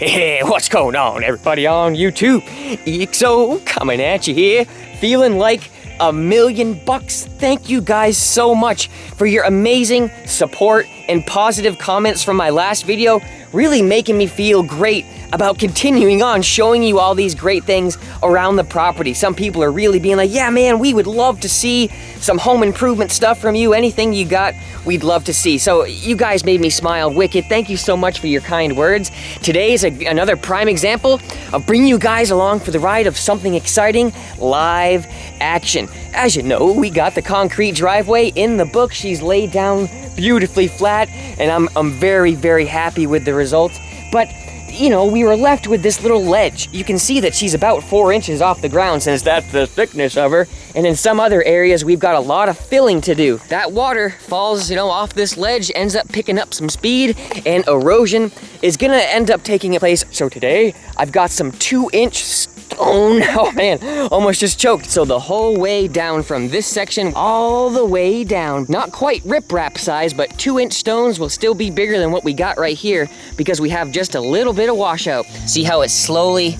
Hey, what's going on, everybody on YouTube? EXO coming at you here, feeling like $1,000,000. Thank you guys so much for your amazing support and positive comments from my last video, really making me feel great about continuing on showing you all these great things around the property. Some people are really being like, yeah man, we would love to see some home improvement stuff from you. Anything you got, we'd love to see. So you guys made me smile wicked. Thank you so much for your kind words. Today is another prime example of bringing you guys along for the ride of something exciting, live action. As you know, we got the concrete driveway in the book. She's laid down beautifully flat, and I'm very, very happy with the results. But you know, we were left with this little ledge. You can see that she's about 4 inches off the ground, since that's the thickness of her. And in some other areas, we've got a lot of filling to do. That water falls, you know, off this ledge, ends up picking up some speed, and erosion is gonna end up taking place. So today, I've got some 2-inch stone. Oh man, almost just choked. So the whole way down from this section all the way down, not quite riprap size, but 2-inch stones will still be bigger than what we got right here because we have just a little bit of washout. See how it's slowly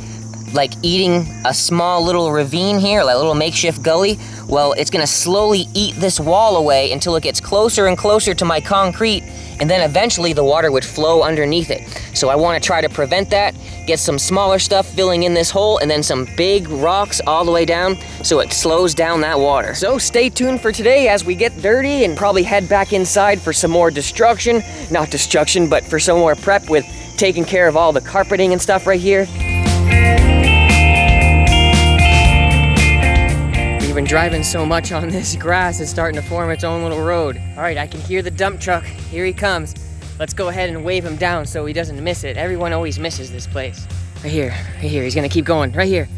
like eating a small little ravine here, like a little makeshift gully? Well, it's gonna slowly eat this wall away until it gets closer and closer to my concrete, and then eventually the water would flow underneath it. So I wanna try to prevent that, get some smaller stuff filling in this hole, and then some big rocks all the way down so it slows down that water. So stay tuned for today as we get dirty and probably head back inside for some more destruction. Not destruction, but for some more prep with taking care of all the carpeting and stuff right here. We've been driving so much on this grass, it's starting to form its own little road. All right, I can hear the dump truck. Here he comes. Let's go ahead and wave him down so he doesn't miss it. Everyone always misses this place. Right here, right here. He's gonna keep going, right here.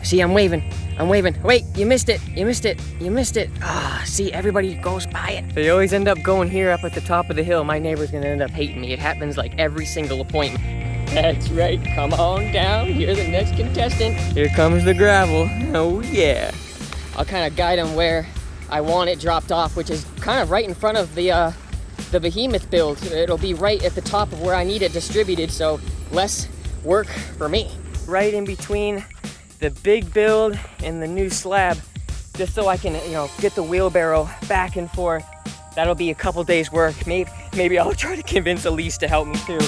See, I'm waving. Wait, you missed it. Ah, see, everybody goes by it. They always end up going here up at the top of the hill. My neighbor's gonna end up hating me. It happens like every single appointment. That's right, come on down. You're the next contestant. Here comes the gravel. Oh yeah. I'll kind of guide him where I want it dropped off, which is kind of right in front of the behemoth build. It'll be right at the top of where I need it distributed, so less work for me. Right in between the big build and the new slab, just so I can, you know, get the wheelbarrow back and forth. That'll be a couple days work. Maybe I'll try to convince Elise to help me too.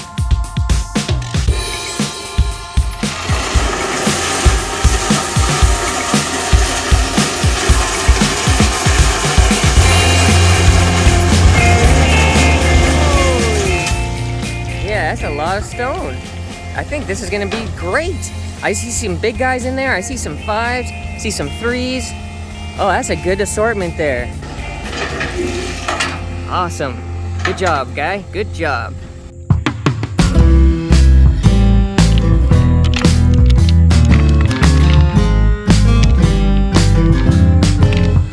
That's a lot of stone. I think this is gonna be great. I see some big guys in there. I see some 5s, see some 3s. Oh, that's a good assortment there. Awesome. Good job, guy. Good job.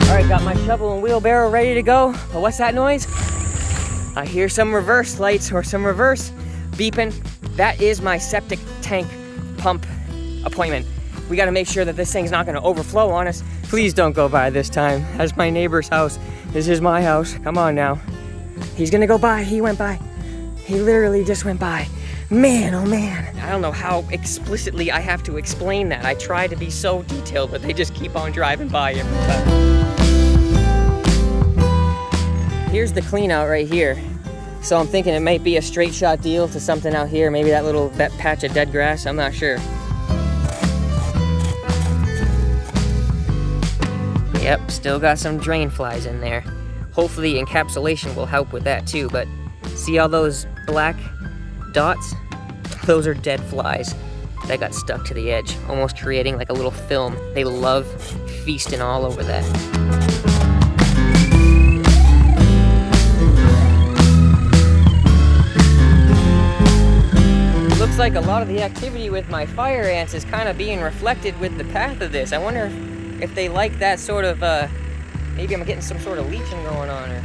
All right, got my shovel and wheelbarrow ready to go. But what's that noise? I hear some reverse lights or some reverse beeping. That is my septic tank pump appointment. We gotta make sure that this thing's not gonna overflow on us. Please don't go by this time. That's my neighbor's house. This is my house. Come on now. He's gonna go by. He went by. He literally just went by. Man, oh man. I don't know how explicitly I have to explain that. I try to be so detailed, but they just keep on driving by every time. Here's the clean out right here. So I'm thinking it might be a straight shot deal to something out here. Maybe that patch of dead grass, I'm not sure. Yep, still got some drain flies in there. Hopefully encapsulation will help with that too, but see all those black dots? Those are dead flies that got stuck to the edge, almost creating like a little film. They love feasting all over that. Looks like a lot of the activity with my fire ants is kind of being reflected with the path of this. I wonder if they like that sort of, maybe I'm getting some sort of leaching going on or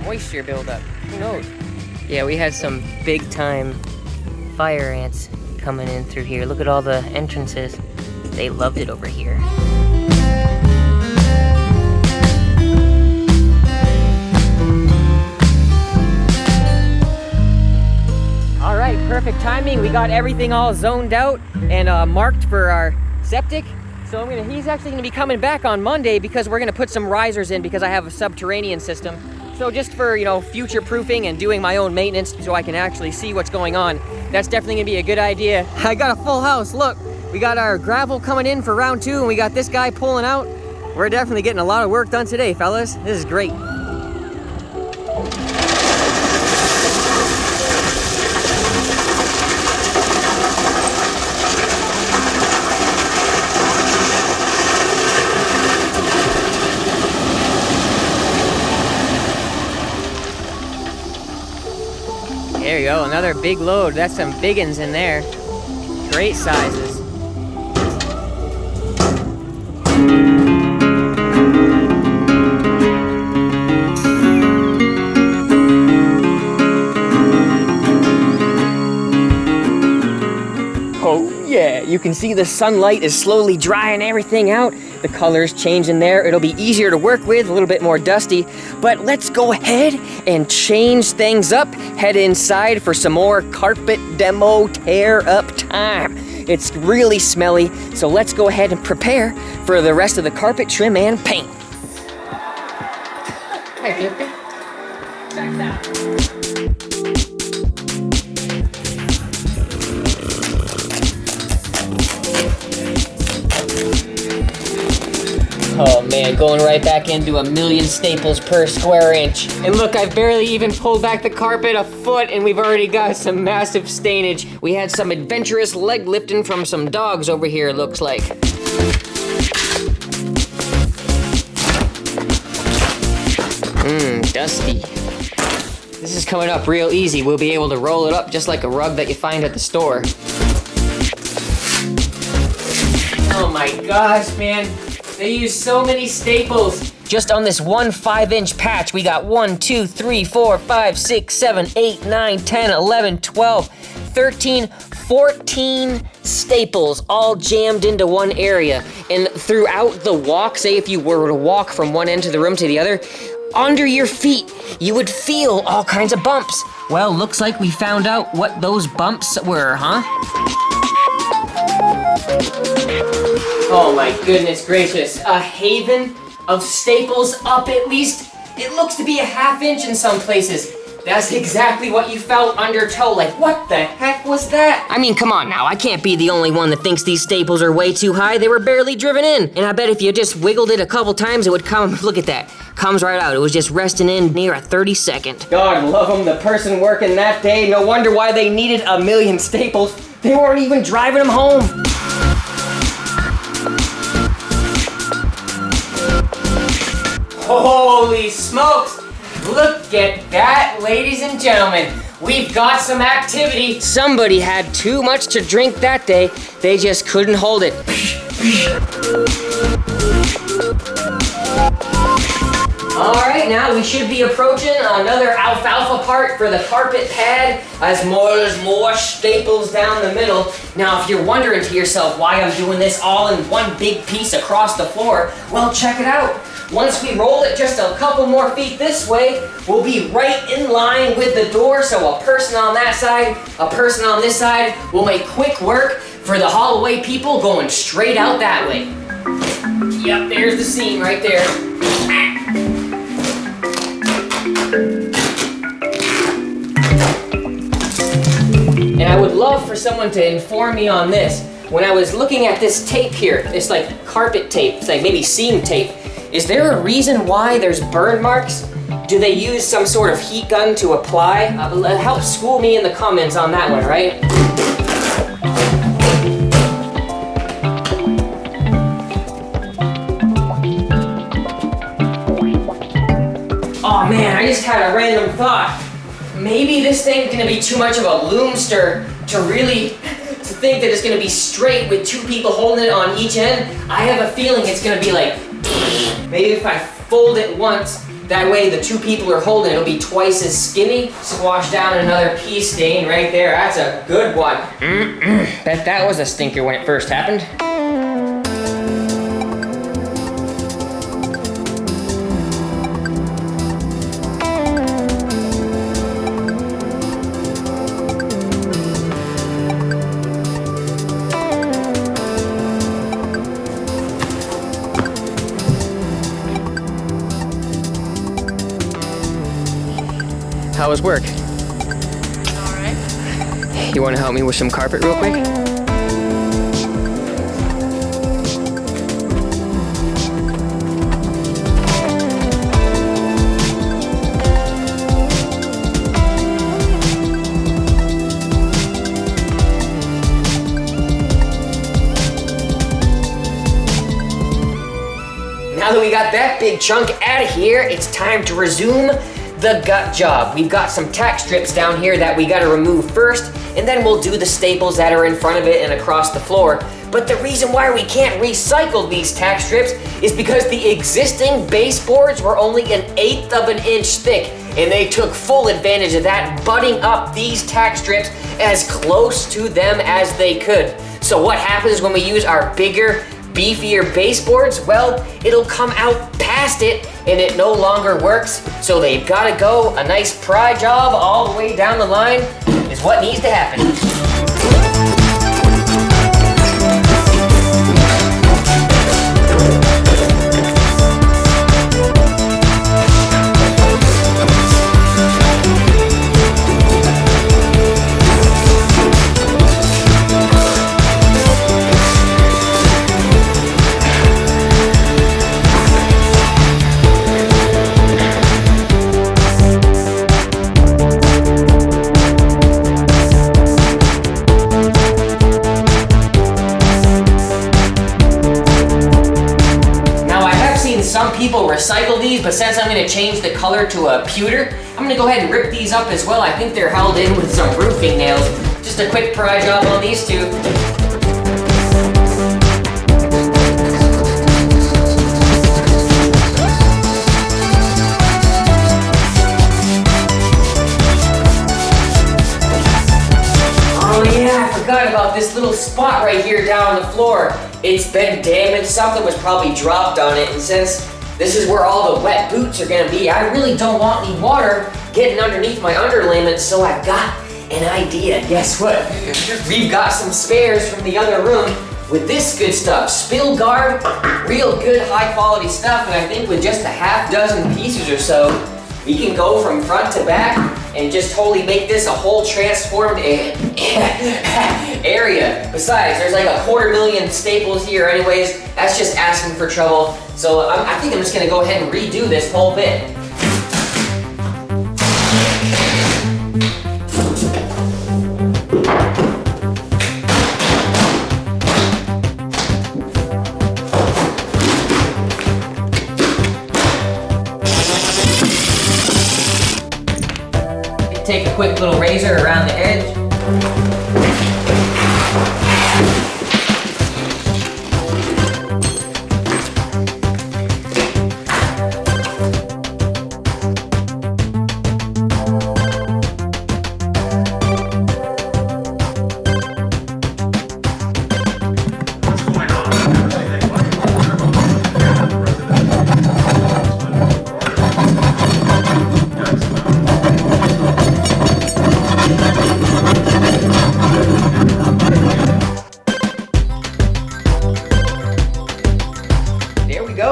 moisture buildup. Who knows? Yeah, we had some big time fire ants coming in through here. Look at all the entrances. They loved it over here. All right. perfect timing. We got everything all zoned out and marked for our septic. So he's actually gonna be coming back on Monday because we're gonna put some risers in because I have a subterranean system. So just for, you know, future proofing and doing my own maintenance so I can actually see what's going on, that's definitely gonna be a good idea. I got a full house, look. We got our gravel coming in for round 2 and we got this guy pulling out. We're definitely getting a lot of work done today, fellas. This is great. There you go, another big load. That's some big uns in there. Great sizes. Oh yeah, you can see the sunlight is slowly drying everything out. The color's changing there. It'll be easier to work with, a little bit more dusty. But let's go ahead and change things up. Head inside for some more carpet demo tear up time. It's really smelly, so let's go ahead and prepare for the rest of the carpet trim and paint. Hey, Flippy. Check that. Oh man, going right back into 1,000,000 staples per square inch. And look, I've barely even pulled back the carpet a foot and we've already got some massive stainage. We had some adventurous leg lifting from some dogs over here, it looks like. Dusty. This is coming up real easy. We'll be able to roll it up just like a rug that you find at the store. Oh my gosh, man. They use so many staples. Just on this one 5-inch patch, we got 1, 2, 3, 4, 5, 6, 7, 8, 9, 10, 11, 12, 13, 14 staples all jammed into one area. And throughout the walk, say if you were to walk from one end of the room to the other, under your feet, you would feel all kinds of bumps. Well, looks like we found out what those bumps were, huh? Oh my goodness gracious, a haven of staples up at least. It looks to be a 1/2 inch in some places. That's exactly what you felt under toe, like what the heck was that? I mean, come on now, I can't be the only one that thinks these staples are way too high. They were barely driven in. And I bet if you just wiggled it a couple times, it would come, look at that. Comes right out, it was just resting in near a 30-second. God love them, the person working that day. No wonder why they needed 1,000,000 staples. They weren't even driving them home. Holy smokes! Look at that, ladies and gentlemen. We've got some activity. Somebody had too much to drink that day. They just couldn't hold it. All right, now we should be approaching another alfalfa part for the carpet pad as there's more staples down the middle. Now, if you're wondering to yourself why I'm doing this all in one big piece across the floor, well, check it out. Once we roll it just a couple more feet this way, we'll be right in line with the door, so a person on that side, a person on this side will make quick work for the Holloway people going straight out that way. Yep, there's the seam right there. And I would love for someone to inform me on this. When I was looking at this tape here, it's like carpet tape, it's like maybe seam tape. Is there a reason why there's burn marks? Do they use some sort of heat gun to apply? Help school me in the comments on that one, right? Oh man, I just had a random thought. Maybe this thing's gonna be too much of a loomster to really think that it's gonna be straight with 2 people holding it on each end. I have a feeling it's gonna be like, maybe if I fold it once, that way the 2 people are holding it, it'll be twice as skinny. Squash down another pea stain right there. That's a good one. Bet that was a stinker when it first happened. how was work? All right. You want to help me with some carpet real quick? Now that we got that big chunk out of here, it's time to resume the gut job. We've got some tack strips down here that we gotta remove first, and then we'll do the staples that are in front of it and across the floor. But the reason why we can't recycle these tack strips is because the existing baseboards were only 1/8 of an inch thick, and they took full advantage of that, butting up these tack strips as close to them as they could. So what happens when we use our bigger, beefier baseboards? Well, it'll come out past it and it no longer works, so they've gotta go. A nice pry job all the way down the line is what needs to happen. Some people recycle these, but since I'm gonna change the color to a pewter, I'm gonna go ahead and rip these up as well. I think they're held in with some roofing nails. Just a quick pry job on these two. Oh yeah, I forgot about this little spot right here down on the floor. It's been damaged, something was probably dropped on it, and since this is where all the wet boots are gonna be, I really don't want any water getting underneath my underlayment, so I've got an idea. Guess what? We've got some spares from the other room with this good stuff. Spill guard, real good high quality stuff, and I think with just a half dozen pieces or so, we can go from front to back and just totally make this a whole transformed area. Besides, there's like 250,000 staples here anyways. That's just asking for trouble. So I think I'm just gonna go ahead and redo this whole bit. Take a quick little razor around the edge.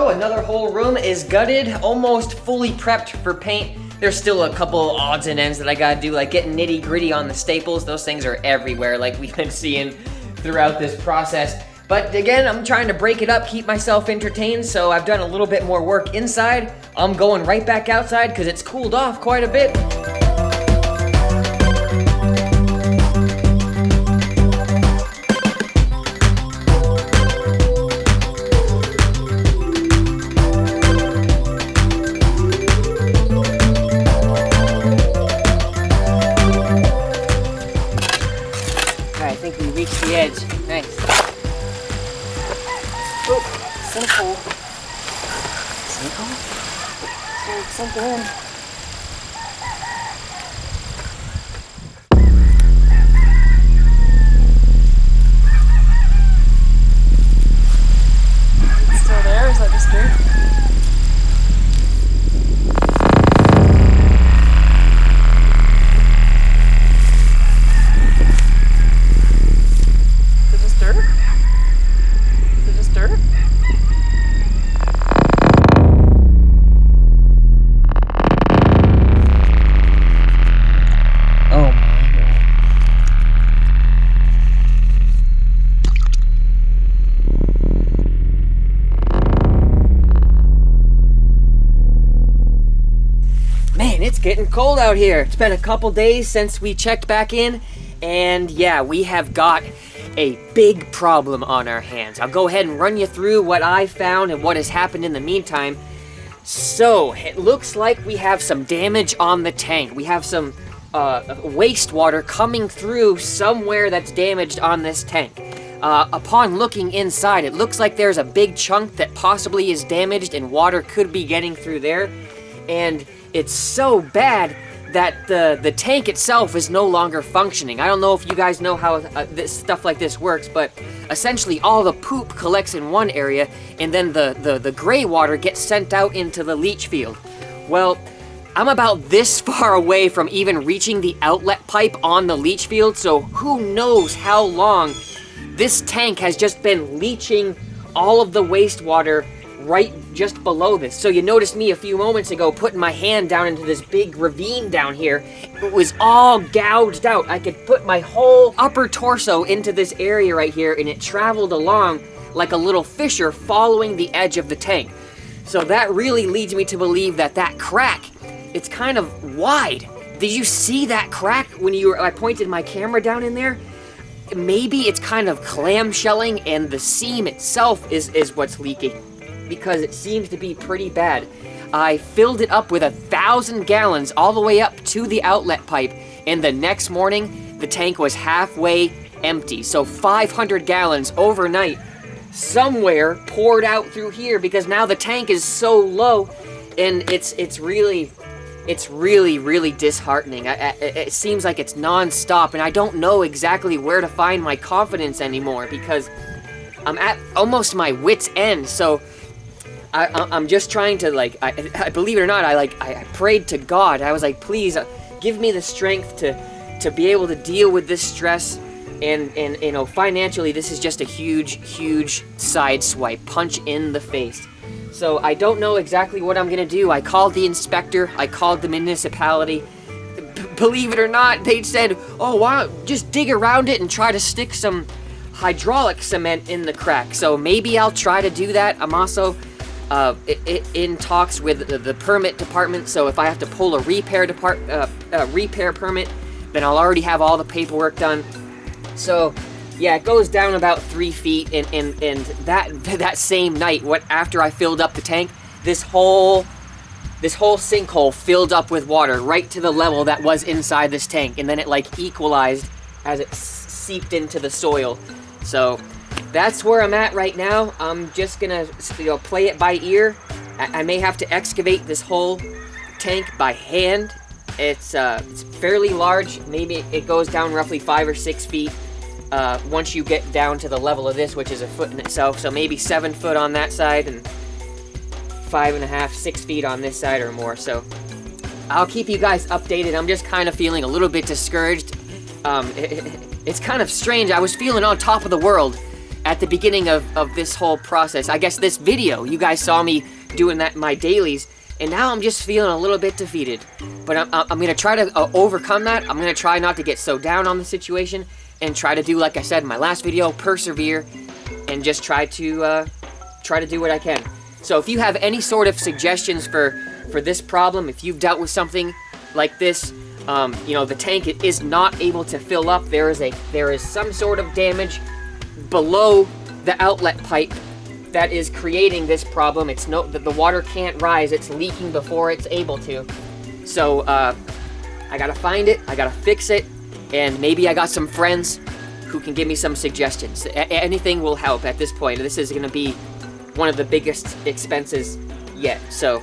Another whole room is gutted, almost fully prepped for paint. There's still a couple odds and ends that I gotta do, like getting nitty gritty on the staples. Those things are everywhere, like we've been seeing throughout this process. But again, I'm trying to break it up, keep myself entertained, so I've done a little bit more work inside. I'm going right back outside because it's cooled off quite a bit. The edge. Nice. Oh, sinkhole. Sinkhole? There's something in. It's still there, or is that just dirt? getting cold out here. It's been a couple days since we checked back in, and yeah, we have got a big problem on our hands. I'll go ahead and run you through what I found and what has happened in the meantime. So, it looks like we have some damage on the tank. We have some wastewater coming through somewhere that's damaged on this tank. Upon looking inside, it looks like there's a big chunk that possibly is damaged and water could be getting through there. And it's so bad that the tank itself is no longer functioning. I don't know if you guys know how this stuff like this works, but essentially all the poop collects in one area, and then the gray water gets sent out into the leach field. Well, I'm about this far away from even reaching the outlet pipe on the leach field, so who knows how long this tank has just been leaching all of the wastewater right just below this. So you noticed me a few moments ago putting my hand down into this big ravine down here. It was all gouged out. I could put my whole upper torso into this area right here, and it traveled along like a little fisher following the edge of the tank. So that really leads me to believe that that crack, it's kind of wide. Did you see that crack when I pointed my camera down in there? Maybe it's kind of clamshelling and the seam itself is what's leaking, because it seems to be pretty bad. I filled it up with 1,000 gallons all the way up to the outlet pipe, and the next morning the tank was halfway empty. So 500 gallons overnight somewhere poured out through here, because now the tank is so low, and it's really disheartening. It seems like it's non-stop, and I don't know exactly where to find my confidence anymore, because I'm at almost my wit's end. So I'm just trying to, like, I believe it or not, I prayed to God. I was like, please give me the strength to be able to deal with this stress. And you know, financially, this is just a huge side swipe, punch in the face. So I don't know exactly what I'm gonna do. I called the inspector, I called the municipality. Believe it or not, they said, oh, why don't just dig around it and try to stick some hydraulic cement in the crack. So maybe I'll try to do that. I'm also in talks with the permit department, so if I have to pull a repair permit, then I'll already have all the paperwork done. So yeah, it goes down about 3 feet, and that same night, after I filled up the tank, this whole sinkhole filled up with water right to the level that was inside this tank, and then it like equalized as it seeped into the soil. So that's where I'm at right now. I'm just gonna, you know, play it by ear. I may have to excavate this whole tank by hand. It's fairly large. Maybe it goes down roughly 5 or 6 feet. Once you get down to the level of this, which is a foot in itself, so maybe 7 foot on that side and 5.5, 6 feet on this side or more. So I'll keep you guys updated. I'm just kind of feeling a little bit discouraged. It's kind of strange. I was feeling on top of the world at the beginning of this whole process. I guess this video, you guys saw me doing my dailies, and now I'm just feeling a little bit defeated. But I'm gonna try to overcome that. I'm gonna try not to get so down on the situation, and try to do, like I said in my last video, persevere, and just try to do what I can. So if you have any sort of suggestions for this problem, if you've dealt with something like this, you know, the tank is not able to fill up. There is some sort of damage below the outlet pipe that is creating this problem. The water can't rise. It's leaking before it's able to. So I gotta find it. I gotta fix it. And maybe I got some friends who can give me some suggestions. Anything will help at this point. This is going to be one of the biggest expenses yet. So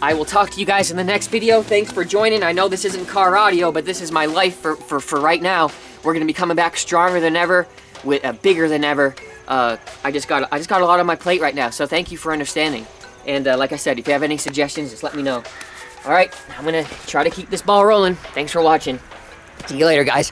I will talk to you guys in the next video. Thanks for joining. I know this isn't car audio, but this is my life for right now. We're going to be coming back stronger than ever, with bigger than ever. I just got a lot on my plate right now. So thank you for understanding. And like I said, if you have any suggestions, just let me know. All right, I'm going to try to keep this ball rolling. Thanks for watching. See you later, guys.